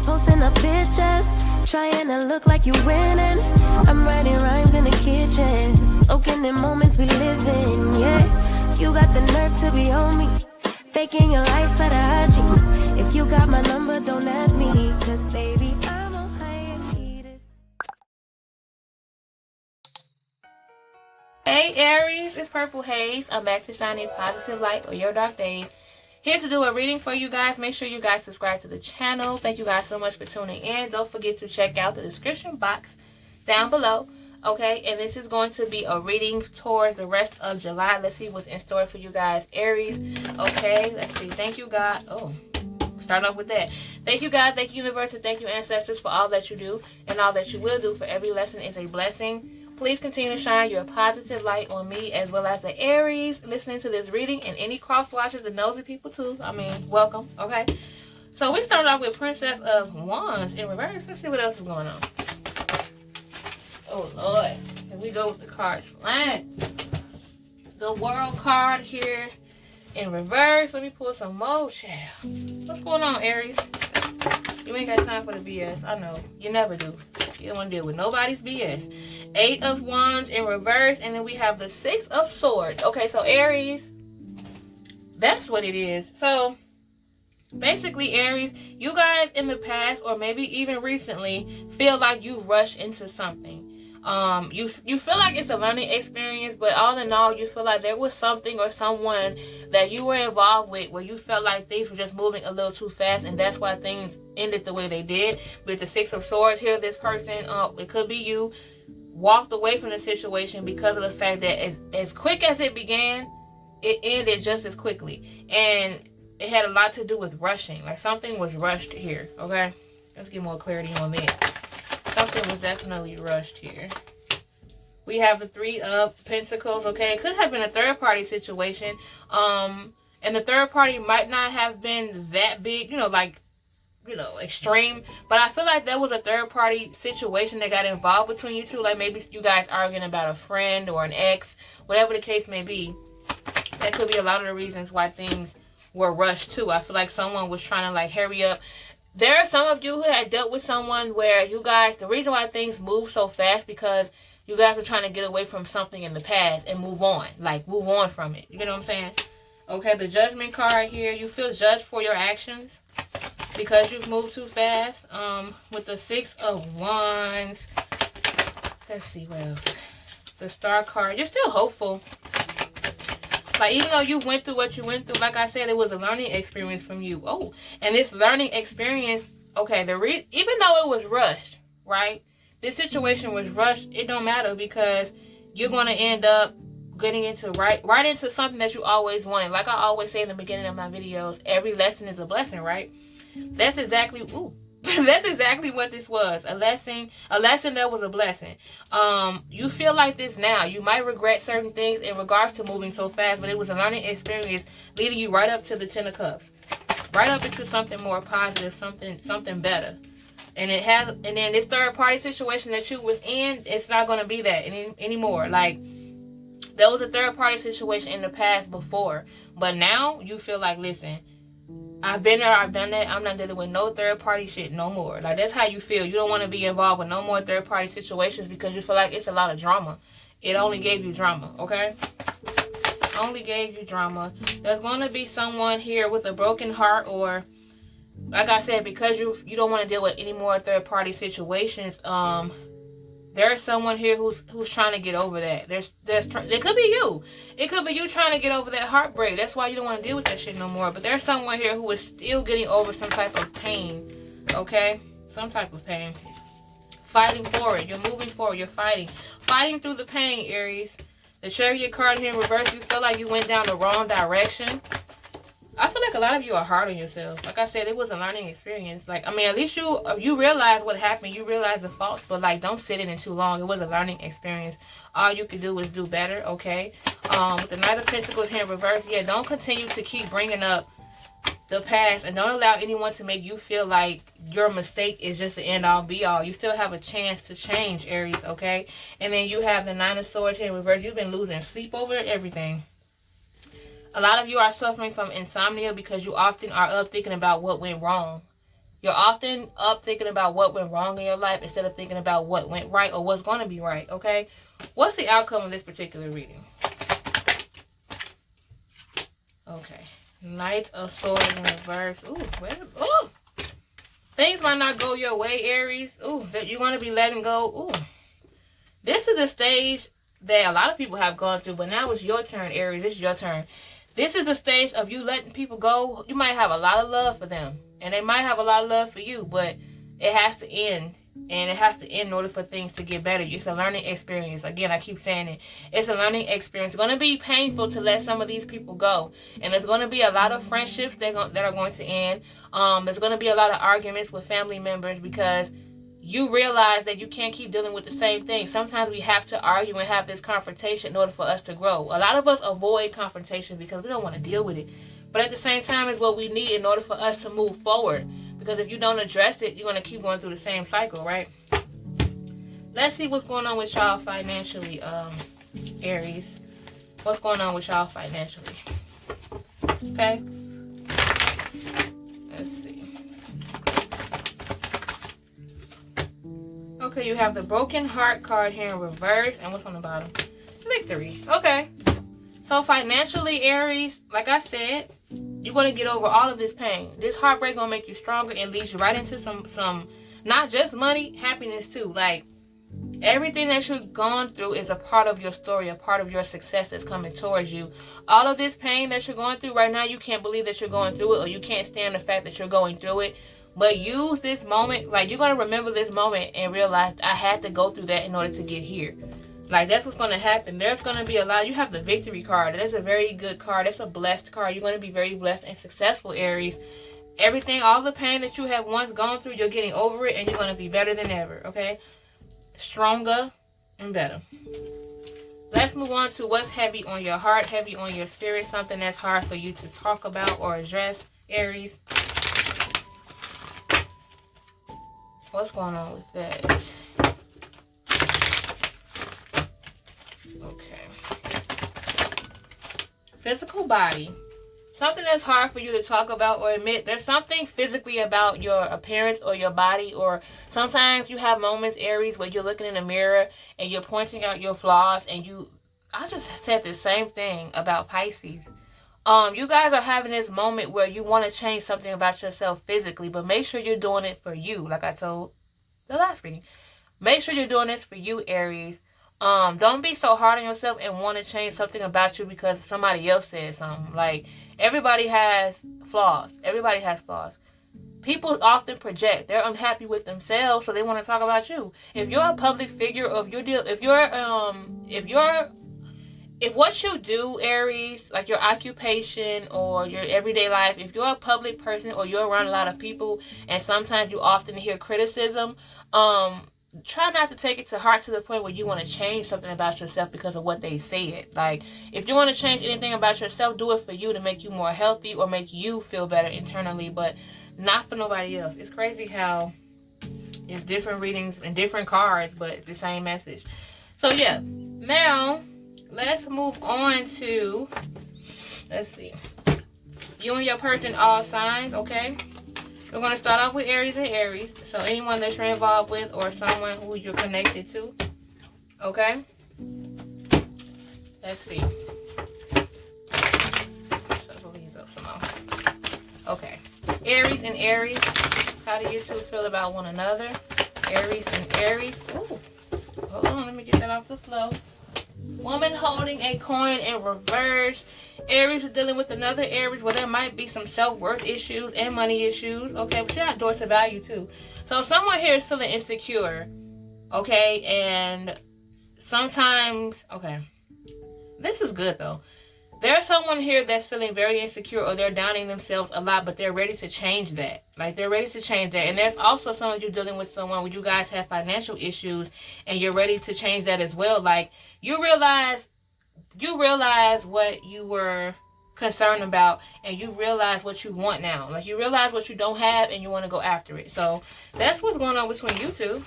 posting up pictures, trying to look like you winning. I'm writing rhymes in the kitchen, soaking in moments we live in, yeah. You got the nerve to be on me, faking your life for the IG. If you got my number, don't add me, cause baby, I'm on hiatus. Hey Aries, it's Purple Hayez. I'm back to shine a positive light on your dark days. Here to do a reading for you guys. Make sure you guys subscribe to the channel. Thank you guys so much for tuning in. Don't forget to check out the description box down below. Okay, and this is going to be a reading towards the rest of July. Let's see what's in store for you guys, Aries. Okay, let's see. Thank you, God. Oh, start off with that. Thank you, God. Thank you, universe, and thank you, ancestors, for all that you do and all that you will do. For every lesson is a blessing. Please continue to shine your positive light on me as well as the Aries listening to this reading, and any cross watchers and nosy people too. I mean, welcome. Okay. So we started off with Princess of Wands in reverse. Let's see what else is going on. Oh Lord. Here we go with the cards. The World card here in reverse. Let me pull some more, child. What's going on, Aries? You ain't got time for the BS. I know. You never do. You don't want to deal with nobody's BS. 8 of Wands in reverse. And then we have the 6 of Swords. Okay, so Aries, that's what it is. So, basically, Aries, you guys in the past or maybe even recently feel like you rush into something. You feel like it's a learning experience, but all in all, you feel like there was something or someone that you were involved with where you felt like things were just moving a little too fast, and that's why things ended the way they did. With the 6 of Swords here, this person, it could be you, walked away from the situation because of the fact that as quick as it began, it ended just as quickly, and it had a lot to do with rushing. Like something was rushed here. Okay, let's get more clarity on that. Something was definitely rushed here. We have the 3 of Pentacles. Okay, it could have been a third party situation, and the third party might not have been that big, extreme, but I feel like there was a third party situation that got involved between you two. Like maybe you guys arguing about a friend or an ex, whatever the case may be. That could be a lot of the reasons why things were rushed too. I feel like someone was trying to like hurry up. There are some of you who had dealt with someone where you guys, the reason why things move so fast because you guys were trying to get away from something in the past and move on. Like move on from it. You know what I'm saying? Okay, the Judgment card here. You feel judged for your actions because you've moved too fast. With the 6 of Wands. Let's see what else. The Star card. You're still hopeful. Like, even though you went through what you went through, like I said, it was a learning experience from you. Oh, and this learning experience, okay, even though it was rushed, right? This situation was rushed. It don't matter because you're going to end up getting into right into something that you always wanted. Like I always say in the beginning of my videos, every lesson is a blessing, right? That's exactly, that's exactly what this was. A lesson that was a blessing. You feel like this now. You might regret certain things in regards to moving so fast, but it was a learning experience leading you right up to the 10 of Cups. Right up into something more positive, something better. And then this third party situation that you was in, it's not going to be that anymore. Like, there was a third party situation in the past before, but now you feel like, listen, I've been there, I've done that. I'm not dealing with no third party shit no more. Like, that's how you feel. You don't want to be involved with no more third party situations because you feel like it's a lot of drama. It only gave you drama, okay? Only gave you drama. There's going to be someone here with a broken heart, or like I said, because you don't want to deal with any more third party situations. There's someone here who's trying to get over that. It could be you. It could be you trying to get over that heartbreak. That's why you don't want to deal with that shit no more. But there's someone here who is still getting over some type of pain. Okay? Some type of pain. Fighting forward. You're moving forward. You're fighting. Fighting through the pain, Aries. The Chariot card here in reverse. You feel like you went down the wrong direction. I feel like a lot of you are hard on yourselves. Like I said, it was a learning experience. Like, I mean, at least you realize what happened. You realize the faults, but like, don't sit in it too long. It was a learning experience. All you can do is do better, okay? With the Knight of Pentacles here in reverse, yeah, don't continue to keep bringing up the past, and don't allow anyone to make you feel like your mistake is just the end all be all. You still have a chance to change, Aries, okay? And then you have the Nine of Swords here in reverse. You've been losing sleep over everything. A lot of you are suffering from insomnia because you often are up thinking about what went wrong. You're often up thinking about what went wrong in your life instead of thinking about what went right or what's going to be right, okay? What's the outcome of this particular reading? Okay. Knight of Swords in reverse. Ooh, ooh. Things might not go your way, Aries. Ooh, that you want to be letting go. Ooh. This is a stage that a lot of people have gone through, but now it's your turn, Aries. It's your turn. This is the stage of you letting people go. You might have a lot of love for them, and they might have a lot of love for you, but it has to end. And it has to end in order for things to get better. It's a learning experience. Again, I keep saying it. It's a learning experience. It's going to be painful to let some of these people go. And there's going to be a lot of friendships that are going to end. There's going to be a lot of arguments with family members because you realize that you can't keep dealing with the same thing. Sometimes we have to argue and have this confrontation in order for us to grow. A lot of us avoid confrontation because we don't want to deal with it. But at the same time, it's what we need in order for us to move forward. Because if you don't address it, you're going to keep going through the same cycle, right? Let's see what's going on with y'all financially, Aries. What's going on with y'all financially? Okay? Let's see. Okay, you have the Broken Heart card here in reverse. And what's on the bottom? Victory. Okay. So financially, Aries, like I said, you're going to get over all of this pain. This heartbreak going to make you stronger and leads you right into some not just money, happiness too. Like, everything that you've gone through is a part of your story, a part of your success that's coming towards you. All of this pain that you're going through right now, you can't believe that you're going through it, or you can't stand the fact that you're going through it. But use this moment, like, you're going to remember this moment and realize I had to go through that in order to get here. Like, that's what's going to happen. There's going to be a lot. You have the Victory card. That's a very good card. It's a blessed card. You're going to be very blessed and successful, Aries. Everything, all the pain that you have once gone through, you're getting over it, and you're going to be better than ever, okay? Stronger and better. Let's move on to what's heavy on your heart, heavy on your spirit, something that's hard for you to talk about or address, Aries. What's going on with that? Okay. Physical body. Something that's hard for you to talk about or admit. There's something physically about your appearance or your body, or sometimes you have moments, Aries, where you're looking in the mirror and you're pointing out your flaws, and I just said the same thing about Pisces. You guys are having this moment where you want to change something about yourself physically, but make sure you're doing it for you, like I told the last reading. Make sure you're doing this for you, Aries. Don't be so hard on yourself and want to change something about you because somebody else said something. Like, everybody has flaws. Everybody has flaws. People often project. They're unhappy with themselves, so they want to talk about you. If you're a public figure, or if what you do, Aries, like your occupation or your everyday life, if you're a public person or you're around a lot of people and sometimes you often hear criticism, try not to take it to heart to the point where you want to change something about yourself because of what they said. Like, if you want to change anything about yourself, do it for you to make you more healthy or make you feel better internally, but not for nobody else. It's crazy how it's different readings and different cards, but the same message. So yeah, now let's move on to, let's see, you and your person, all signs, okay? We're going to start off with Aries and Aries. So anyone that you're involved with or someone who you're connected to. Okay? Let's see. Shuffle these up some more. Okay. Aries and Aries. How do you two feel about one another? Aries and Aries. Ooh. Hold on. Let me get that off the floor. Woman holding a coin in reverse. Aries is dealing with another Aries where there might be some self-worth issues and money issues. Okay, but you're outdoors to value too. So someone here is feeling insecure. Okay, and sometimes, okay, this is good though. There's someone here that's feeling very insecure, or they're downing themselves a lot, but they're ready to change that. Like, they're ready to change that. And there's also some of you dealing with someone where you guys have financial issues and you're ready to change that as well. Like, you realize what you were concerned about, and you realize what you want now. Like, you realize what you don't have and you want to go after it. So that's what's going on between you two.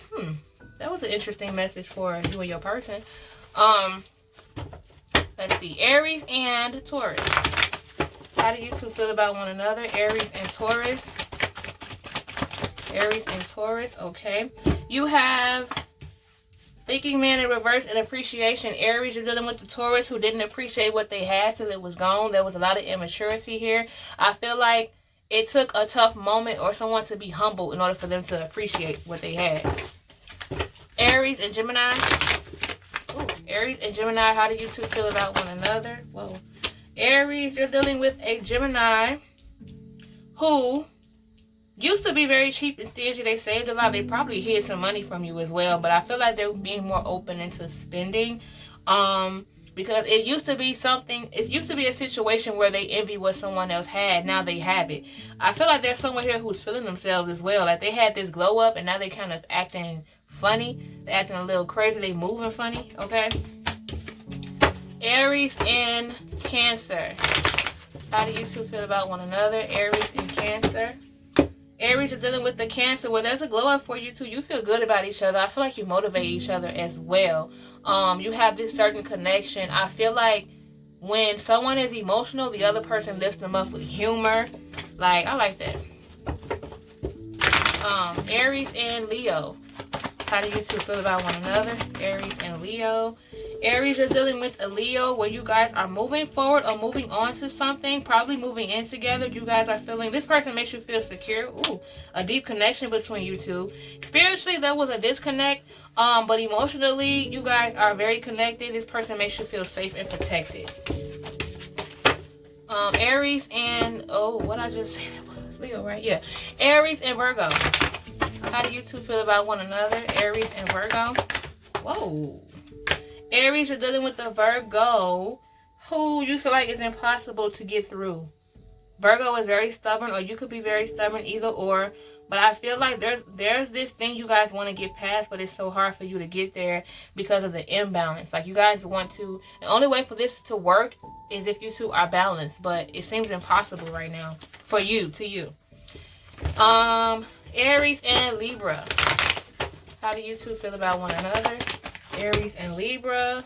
That was an interesting message for you and your person. Let's see, Aries and Taurus. How do you two feel about one another? Aries and Taurus. Aries and Taurus. Okay. You have thinking man in reverse and appreciation. Aries, you're dealing with the Taurus who didn't appreciate what they had till it was gone. There was a lot of immaturity here. I feel like it took a tough moment or someone to be humble in order for them to appreciate what they had. Aries and Gemini. Ooh, Aries and Gemini, how do you two feel about one another? Whoa. Aries, you're dealing with a Gemini who used to be very cheap and stingy. They saved a lot. They probably hid some money from you as well. But I feel like they're being more open into spending. Because it used to be something, it used to be a situation where they envy what someone else had. Now they have it. I feel like there's someone here who's feeling themselves as well. Like they had this glow up and now they kind of acting funny. They're acting a little crazy. They moving funny. Okay. Aries and Cancer. How do you two feel about one another? Aries and Cancer. Aries are dealing with the Cancer where there's a glow up for you two. You feel good about each other. I feel like you motivate each other as well. You have this certain connection. I feel like when someone is emotional, the other person lifts them up with humor. Like, I like that. Aries and Leo. How do you two feel about one another? Aries and Leo. Aries, you're dealing with a Leo where you guys are moving forward or moving on to something. Probably moving in together. You guys are feeling, this person makes you feel secure. Ooh, a deep connection between you two. Spiritually, there was a disconnect. But emotionally, you guys are very connected. This person makes you feel safe and protected. Aries and, oh, what I just said was Leo, right? Yeah. Aries and Virgo. How do you two feel about one another? Aries and Virgo. Whoa. Aries, you're dealing with the Virgo who you feel like is impossible to get through. Virgo is very stubborn, or you could be very stubborn, either or. But I feel like there's this thing you guys want to get past, but it's so hard for you to get there because of the imbalance. Like you guys want to, the only way for this to work is if you two are balanced, but it seems impossible right now for you, to you. Aries and Libra. How do you two feel about one another? Aries and Libra.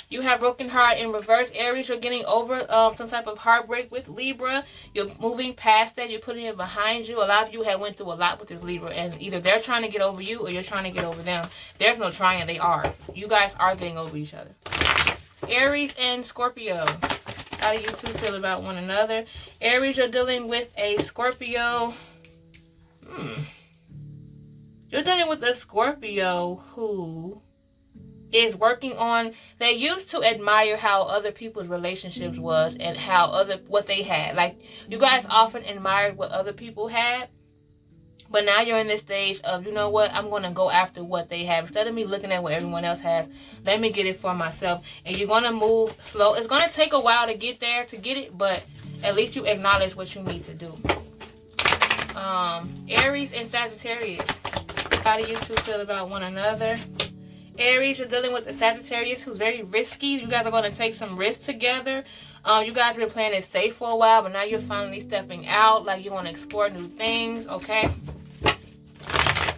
You have broken heart in reverse. Aries, you're getting over some type of heartbreak with Libra. You're moving past that. You're putting it behind you. A lot of you have went through a lot with this Libra, and either they're trying to get over you or you're trying to get over them. There's no trying. They are. You guys are getting over each other. Aries and Scorpio. How do you two feel about one another? Aries, you're dealing with a Scorpio. You're dealing with a Scorpio who is working on, they used to admire how other people's relationships was and how what they had. Like, you guys often admired what other people had, but now you're in this stage of, you know what, I'm going to go after what they have. Instead of me looking at what everyone else has, let me get it for myself. And you're going to move slow. It's going to take a while to get there, to get it, but at least you acknowledge what you need to do. Aries and Sagittarius. How do you two feel about one another? Aries, you're dealing with a Sagittarius who's very risky. You guys are going to take some risks together. You guys have been playing it safe for a while, but now you're finally stepping out. Like, you want to explore new things, okay?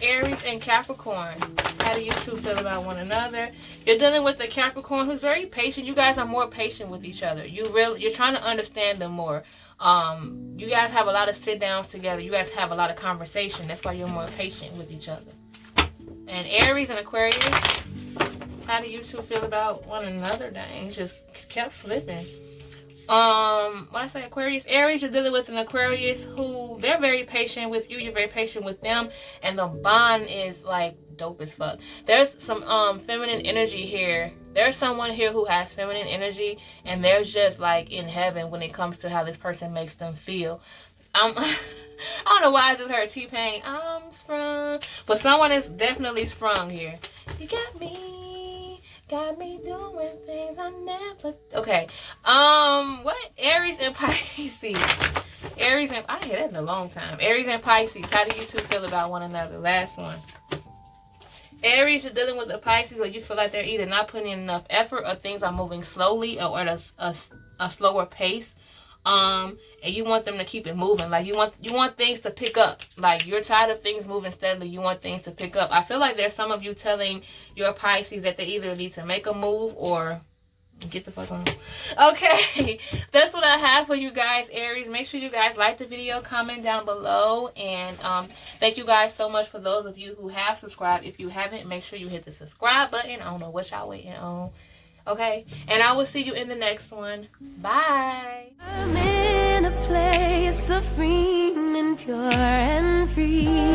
Aries and Capricorn. How do you two feel about one another? You're dealing with a Capricorn who's very patient. You guys are more patient with each other. You're trying to understand them more. You guys have a lot of sit downs together. You guys have a lot of conversation. That's why you're more patient with each other. And Aries and Aquarius. How do you two feel about one another? Dang, just kept slipping. When I say Aquarius, Aries, you're dealing with an Aquarius who, they're very patient with you. You're very patient with them. And the bond is like dope as fuck. There's some feminine energy here. There's someone here who has feminine energy, and they're just like in heaven when it comes to how this person makes them feel. I don't know why I just heard T-Pain, I'm sprung. But someone is definitely sprung here. You got me doing things I never. Okay. What? Aries and Pisces. Aries and, I didn't hear that in a long time. Aries and Pisces. How do you two feel about one another? Last one. Aries, you're dealing with the Pisces where you feel like they're either not putting in enough effort or things are moving slowly or at a slower pace. And you want them to keep it moving. Like, you want things to pick up. Like, you're tired of things moving steadily. You want things to pick up. I feel like there's some of you telling your Pisces that they either need to make a move or Get the fuck on. Okay, that's what I have for you guys, Aries. Make sure you guys like the video, comment down below, and thank you guys so much for those of you who have subscribed. If you haven't, make sure you hit the subscribe button. I don't know what y'all waiting on. Okay, and I will see you in the next one. Bye. I'm in a place serene and pure and free.